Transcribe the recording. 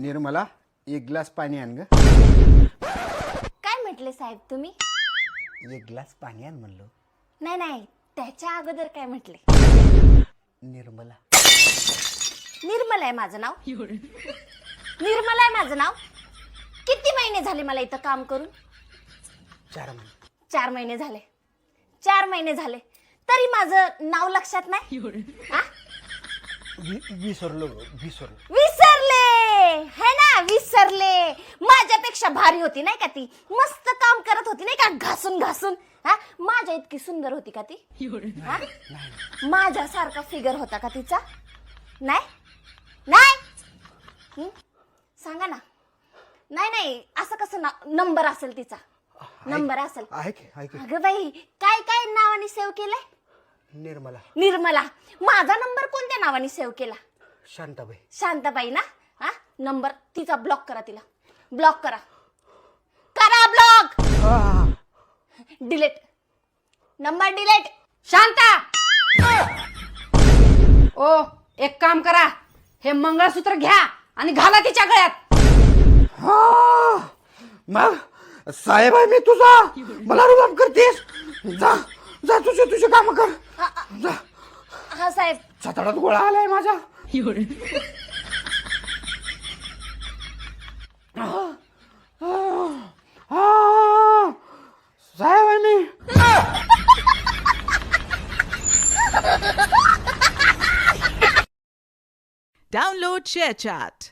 निर्मला एक ग्लास पाणी आण ग. काय म्हटले साहेब तुम्ही? एक ग्लास पाणी आण म्हणलो. नाही नाही, त्याच्या अगोदर काय म्हटले? निर्मला. निर्मला आहे माझं नाव. निर्मला आहे माझं नाव. किती महिने झाले मला इथं काम करून? 4 महिने. 4 महिने झाले. 4 महिने झाले तरी माझं नाव लक्षात नाही. हा? विसरलो. विसरले है ना, विसरले. माझ्यापेक्षा भारी होती नाही का ती? मस्त काम करत होती नाही का, घासून घासून. हा, माझ्या इतकी सुंदर होती का ती? हा? माझ्यासारखा फिगर होता का तिचा? नाही नाही. सांगा ना. नाही नाही, असं कसं नंबर असेल तिचा? नंबर असेल. अगं बाई, काय काय नावाने सेव्ह केलंय? निर्मला. माझा नंबर कोणत्या नावाने सेव्ह केला? शांताबाई ना. हा, नंबर तिचा ब्लॉक करा. तिला ब्लॉक करा. Block. Delete. Number delete. Shanta. ओ, एक काम करा, हे मंगळसूत्र घ्या आणि घाला तिच्या गळ्यात. मग साहेब आहे मी तुझा, मला रुबाब करतेस? जा जा, तुझे काम कर. जा. हा साहेब. छाताडात गोळा आलाय माझा. साहेब आहे मी. Download ShareChat.